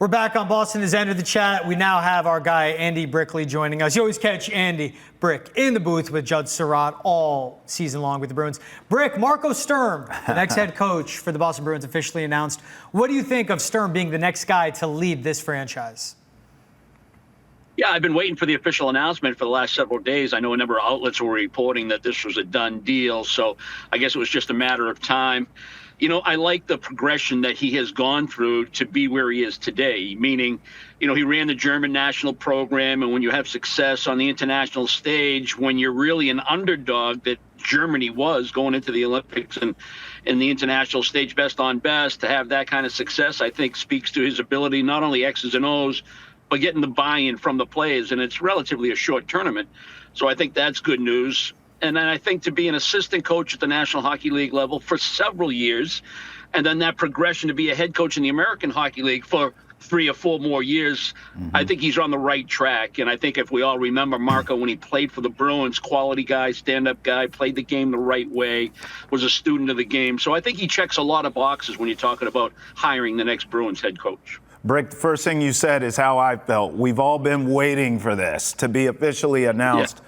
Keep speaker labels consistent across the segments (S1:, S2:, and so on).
S1: We're back on Boston Has Entered the Chat. We now have our guy, Andy Brickley, joining us. You always catch Andy Brick in the booth with Judd Surratt all season long with the Bruins. Brick, Marco Sturm, the next head coach for the Boston Bruins, officially announced. What do you think of Sturm being the next guy to lead this franchise?
S2: Yeah, I've been waiting for the official announcement for the last several days. I know a number of outlets were reporting that this was a done deal, so I guess it was just a matter of time. You know, I like the progression that he has gone through to be where he is today, meaning, you know, he ran the German national program, and when you have success on the international stage, when you're really an underdog that Germany was going into the Olympics and in the international stage, best on best, to have that kind of success, I think speaks to his ability, not only X's and O's, but getting the buy-in from the players, and it's relatively a short tournament. So I think that's good news. And then I think to be an assistant coach at the National Hockey League level for several years, and then that progression to be a head coach in the American Hockey League for 3 or 4 more years, I think he's on the right track. And I think if we all remember Marco, when he played for the Bruins, quality guy, stand-up guy, played the game the right way, was a student of the game. So I think he checks a lot of boxes when you're talking about hiring the next Bruins head coach.
S3: Brick, the first thing you said is how I felt. We've all been waiting for this to be officially announced. Yeah.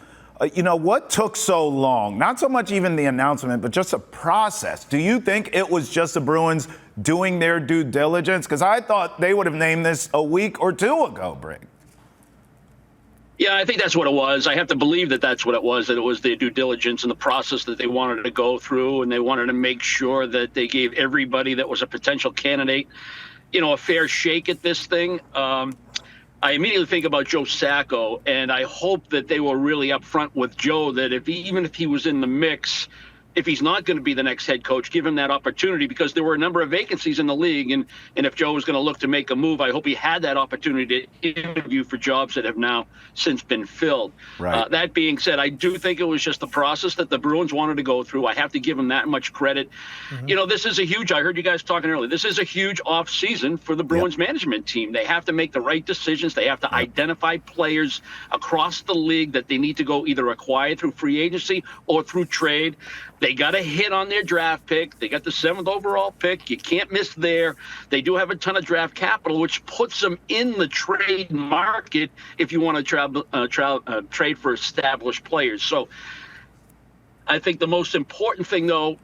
S3: You know, what took so long? Not so much even the announcement, but just a process. Do you think it was just the Bruins doing their due diligence? Because I thought they would have named this a week or 2 ago, Brick.
S2: Yeah, I think that's what it was. I have to believe that that's what it was, that it was their due diligence and the process that they wanted to go through, and they wanted to make sure that they gave everybody that was a potential candidate, you know, a fair shake at this thing. I immediately think about Joe Sacco, and I hope that they were really upfront with Joe that even if he was in the mix, if he's not going to be the next head coach, give him that opportunity, because there were a number of vacancies in the league. And if Joe was going to look to make a move, I hope he had that opportunity to interview for jobs that have now since been filled. Right. That being said, I do think it was just the process that the Bruins wanted to go through. I have to give them that much credit. You know, this is a huge, I heard you guys talking earlier, this is a huge off season for the Bruins management team. They have to make the right decisions. They have to identify players across the league that they need to go either acquire through free agency or through trade. They got a hit on their draft pick. They got the 7th overall pick. You can't miss there. They do have a ton of draft capital, which puts them in the trade market if you want to trade for established players. So I think the most important thing, though,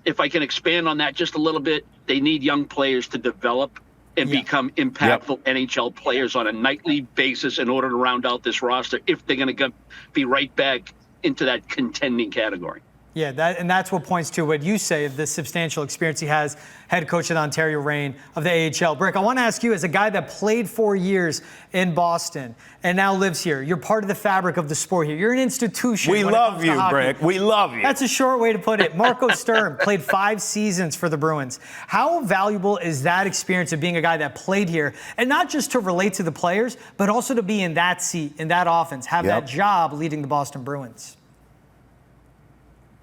S2: if I can expand on that just a little bit, they need young players to develop and become impactful NHL players on a nightly basis in order to round out this roster if they're going to be right back into that contending category.
S1: Yeah, that's what points to what you say, the substantial experience he has, head coach of the Ontario Reign of the AHL. Brick, I want to ask you, as a guy that played 4 years in Boston and now lives here, you're part of the fabric of the sport here. You're an institution.
S3: We love you, Brick. We love you.
S1: That's a short way to put it. Marco Sturm played 5 seasons for the Bruins. How valuable is that experience of being a guy that played here, and not just to relate to the players, but also to be in that seat, in that offense, have that job leading the Boston Bruins?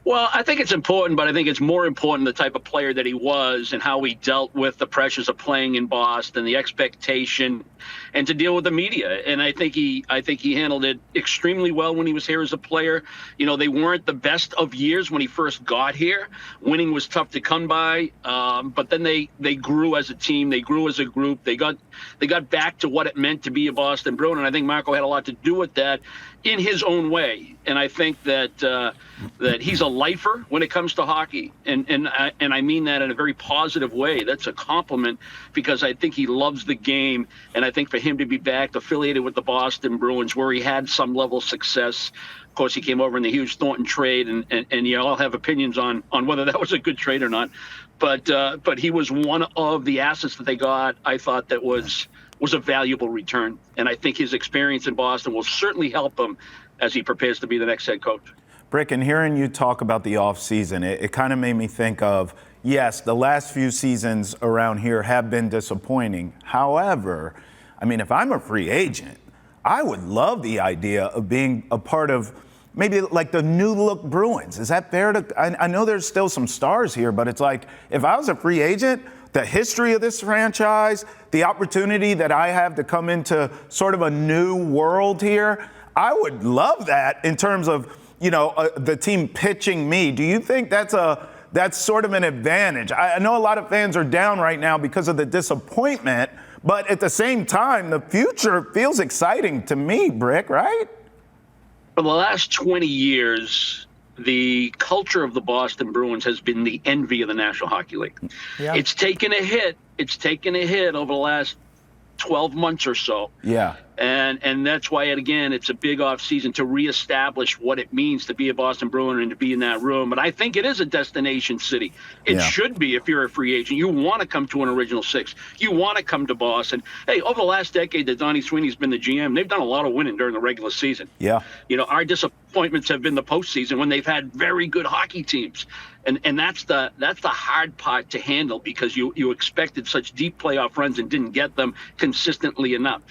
S2: Well, I think it's important, but I think it's more important the type of player that he was and how he dealt with the pressures of playing in Boston, the expectation, and to deal with the media. And I think he handled it extremely well when he was here as a player. You know, they weren't the best of years when he first got here. Winning was tough to come by, but then they grew as a team. They grew as a group. They got back to what it meant to be a Boston Bruin, and I think Marco had a lot to do with that in his own way. And I think that he's a lifer when it comes to hockey, and I mean that in a very positive way. That's a compliment, because I think he loves the game, and I think for him to be back affiliated with the Boston Bruins, where he had some level of success. Of course, he came over in the Hughes Thornton trade, and you all have opinions on whether that was a good trade or not. But he was one of the assets that they got. I thought that was a valuable return, and I think his experience in Boston will certainly help him as he prepares to be the next head coach.
S3: Brick, and hearing you talk about the offseason, it kind of made me think of, yes, the last few seasons around here have been disappointing. However, I mean, if I'm a free agent, I would love the idea of being a part of maybe like the new look Bruins. Is that fair to, I know there's still some stars here, but it's like, if I was a free agent, the history of this franchise, the opportunity that I have to come into sort of a new world here, I would love that in terms of, you know, the team pitching me. Do you think that's sort of an advantage? I know a lot of fans are down right now because of the disappointment, But at the same time, the future feels exciting to me, Brick, right?
S2: For the last 20 years, the culture of the Boston Bruins has been the envy of the National Hockey League.
S1: Yeah.
S2: It's taken a hit. It's taken a hit over the last 12 months or so.
S3: Yeah.
S2: And that's why, again, it's a big off season to reestablish what it means to be a Boston Bruin and to be in that room. But I think it is a destination city. It should be if you're a free agent. You want to come to an original six. You want to come to Boston. Hey, over the last decade that Donnie Sweeney's been the GM, they've done a lot of winning during the regular season.
S3: Yeah.
S2: You know, our disappointments have been the postseason when they've had very good hockey teams. And that's the hard part to handle because you expected such deep playoff runs and didn't get them consistently enough.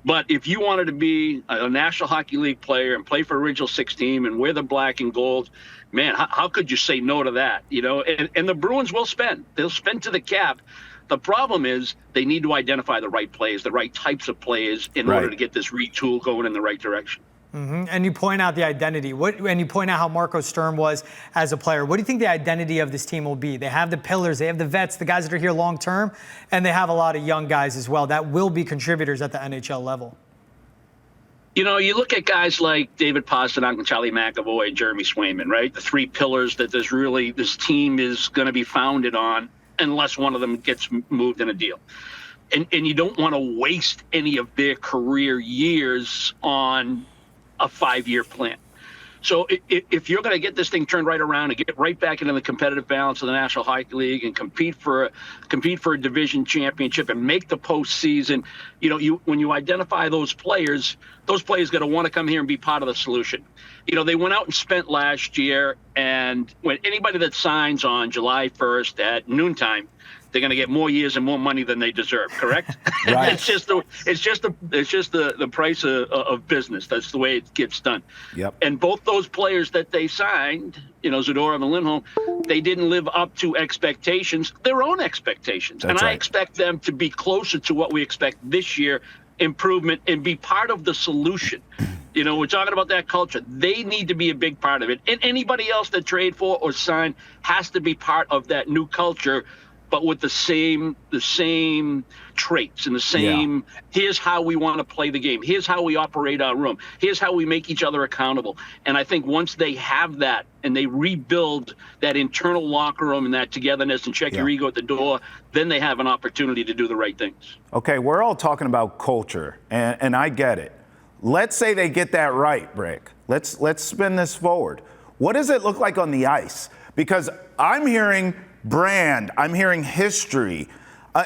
S2: But if you wanted to be a National Hockey League player and play for Original Six team and wear the black and gold, man, how could you say no to that? You know, and the Bruins will spend. They'll spend to the cap. The problem is they need to identify the right players, the right types of players in order to get this retool going in the right direction.
S1: Mm-hmm. And you point out the identity. And you point out how Marco Sturm was as a player. What do you think the identity of this team will be? They have the pillars, they have the vets, the guys that are here long term, and they have a lot of young guys as well that will be contributors at the NHL level.
S2: You know, you look at guys like David Pastrnak and Charlie McAvoy and Jeremy Swayman, right? The three pillars that this team is going to be founded on unless one of them gets moved in a deal. And you don't want to waste any of their career years on a 5-year plan. So if you're going to get this thing turned right around and get right back into the competitive balance of the National Hockey League and compete for a division championship and make the postseason, you know, when you identify those players got to want to come here and be part of the solution. You know, they went out and spent last year, and when anybody that signs on July 1st at noontime, they're going to get more years and more money than they deserve. Correct?
S3: Right.
S2: it's just the price of business. That's the way it gets done.
S3: Yep.
S2: And both those players that they signed, you know, Zadorov and Lindholm, they didn't live up to expectations, their own expectations.
S3: That's
S2: I
S3: right.
S2: expect them to be closer to what we expect this year, improvement, and be part of the solution. You know, we're talking about that culture. They need to be a big part of it. And anybody else that trade for or sign has to be part of that new culture, but with the same traits and the same, here's how we want to play the game. Here's how we operate our room. Here's how we make each other accountable. And I think once they have that and they rebuild that internal locker room and that togetherness and check your ego at the door, then they have an opportunity to do the right things.
S3: Okay, we're all talking about culture, and I get it. Let's say they get that right, Brick. Let's spin this forward. What does it look like on the ice? Because I'm hearing brand, I'm hearing history.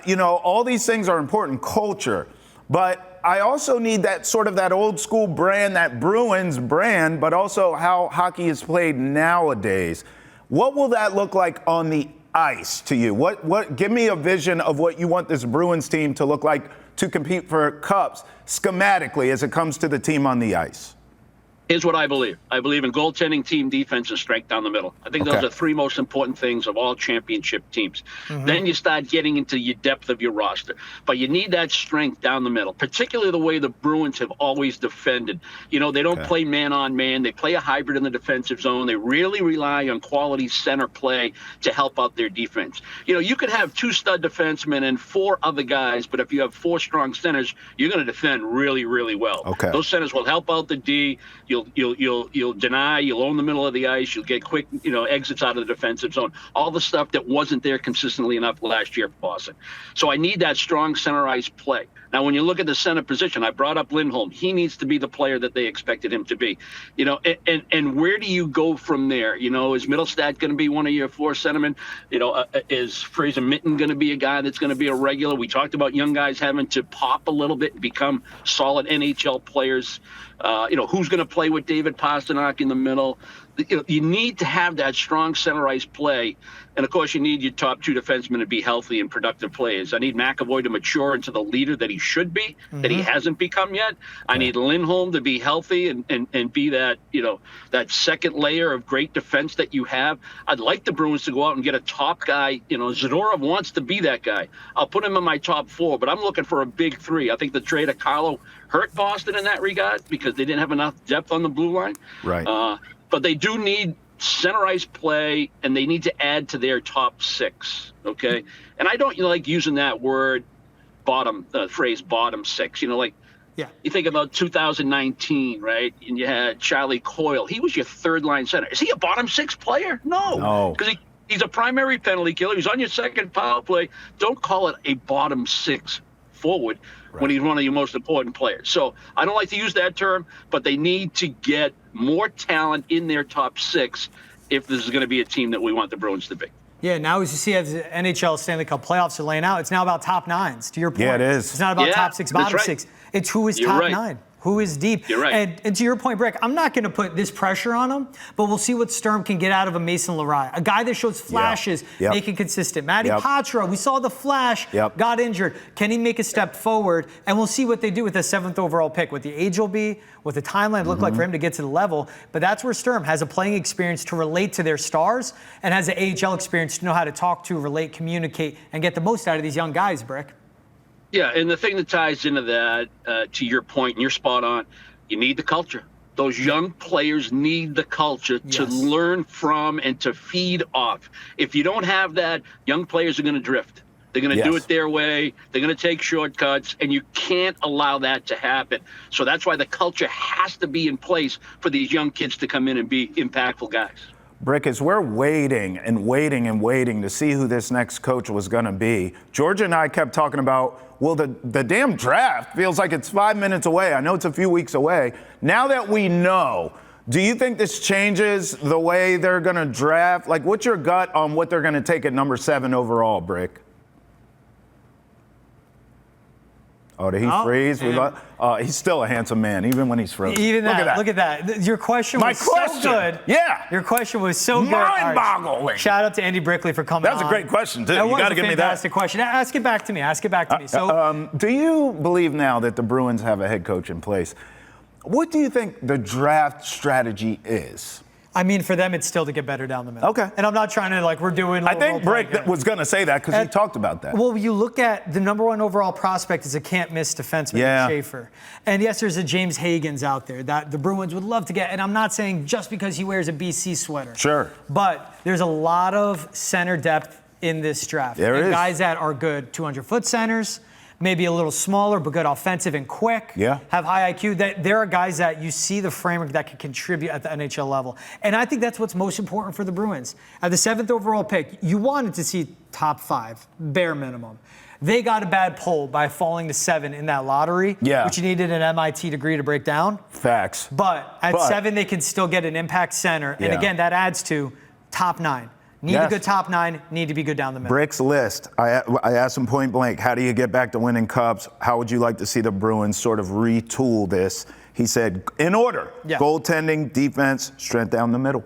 S3: You know, all these things are important, culture. But I also need that sort of that old school brand, that Bruins brand, but also how hockey is played nowadays. What will that look like on the ice to you? What? Give me a vision of what you want this Bruins team to look like to compete for cups schematically as it comes to the team on the ice.
S2: Here's what I believe. I believe in goaltending, team defense, and strength down the middle. I think those are three most important things of all championship teams. Mm-hmm. Then you start getting into your depth of your roster. But you need that strength down the middle, particularly the way the Bruins have always defended. You know, they don't play man-on-man. They play a hybrid in the defensive zone. They really rely on quality center play to help out their defense. You know, you could have 2 stud defensemen and 4 other guys, but if you have 4 strong centers, you're going to defend really, really well.
S3: Okay.
S2: Those centers will help out the D. You'll deny, you'll own the middle of the ice, you'll get quick, exits out of the defensive zone. All the stuff that wasn't there consistently enough last year for Boston. So I need that strong center ice play. Now, when you look at the center position, I brought up Lindholm. He needs to be the player that they expected him to be. And where do you go from there? Is Middlestat going to be one of your 4 centermen? Is Fraser Minten going to be a guy that's going to be a regular? We talked about young guys having to pop a little bit and become solid NHL players. Who's going to play with David Pastrnak in the middle? You need to have that strong center ice play. And, of course, you need your top 2 defensemen to be healthy and productive players. I need McAvoy to mature into the leader that he should be, that he hasn't become yet. I need Lindholm to be healthy and be that, that second layer of great defense that you have. I'd like the Bruins to go out and get a top guy. Zadorov wants to be that guy. I'll put him in my top 4, but I'm looking for a big 3. I think the trade of Carlo hurt Boston in that regard because they didn't have enough depth on the blue line.
S3: Right.
S2: But they do need center ice play, and they need to add to their top 6, okay? And I don't like using that word phrase bottom six. You know, like
S1: Yeah.
S2: you think about 2019, right? And you had Charlie Coyle. He was your third line center. Is he a bottom six player? No. Because he's a primary penalty killer. He's on your second power play. Don't call it a bottom six forward when he's one of your most important players. So I don't like to use that term, but they need to get more talent in their top six if this is going to be a team that we want the Bruins to be.
S1: Yeah, now as you see, as the NHL Stanley Cup playoffs are laying out, it's now about top nines, to your point.
S3: Yeah, it is.
S1: It's not about top six, bottom six. It's who is top nine, who is deep.
S2: You're right.
S1: And to your point, Brick, I'm not going to put this pressure on him, but we'll see what Sturm can get out of a Mason Lariah, a guy that shows flashes, make it consistent. Matty Patra, we saw the flash, got injured. Can he make a step forward? And we'll see what they do with the 7th overall pick, what the age will be, what the timeline look like for him to get to the level. But that's where Sturm has a playing experience to relate to their stars and has an AHL experience to know how to talk to, relate, communicate, and get the most out of these young guys, Brick.
S2: Yeah, and the thing that ties into that, to your point, and you're spot on, you need the culture. Those young players need the culture to learn from and to feed off. If you don't have that, young players are going to drift. They're going to do it their way. They're going to take shortcuts, and you can't allow that to happen. So that's why the culture has to be in place for these young kids to come in and be impactful guys.
S3: Brick, as we're waiting and waiting and waiting to see who this next coach was going to be, Georgia and I kept talking about, well, the damn draft feels like it's 5 minutes away. I know it's a few weeks away. Now that we know, do you think this changes the way they're going to draft? Like, what's your gut on what they're going to take at number 7 overall, Brick? Oh, did he freeze? He's still a handsome man, even when he's frozen.
S1: Even that. Look at that. Your question was so good.
S3: Yeah.
S1: Your question was so good.
S3: Mind-boggling.
S1: Shout out to Andy Brickley for coming on.
S3: That was a great question, too.
S1: You
S3: got to give me that.
S1: Fantastic question. Ask it back to me. Ask it back to me. So,
S3: do you believe now that the Bruins have a head coach in place? What do you think the draft strategy is?
S1: I mean, for them, it's still to get better down the middle.
S3: Okay.
S1: And I'm not trying to, like, we're doing.
S3: I think Brick was going to say that because he talked about that.
S1: Well, you look at the number 1 overall prospect is a can't-miss defenseman, Schaefer. And yes, there's a James Hagens out there that the Bruins would love to get. And I'm not saying just because he wears a BC sweater.
S3: Sure.
S1: But there's a lot of center depth in this draft.
S3: There is.
S1: Guys that are good 200-foot centers, maybe a little smaller, but good offensive and quick.
S3: Yeah.
S1: Have high IQ. There are guys that you see the framework that can contribute at the NHL level. And I think that's what's most important for the Bruins. At the 7th overall pick, you wanted to see top 5, bare minimum. They got a bad pull by falling to 7 in that lottery, which you needed an MIT degree to break down.
S3: Facts.
S1: But at 7, they can still get an impact center. And again, that adds to top 9. Need a good top 9, need to be good down the middle.
S3: Brick's list. I asked him point blank, how do you get back to winning cups? How would you like to see the Bruins sort of retool this? He said, in order, goaltending, defense, strength down the middle.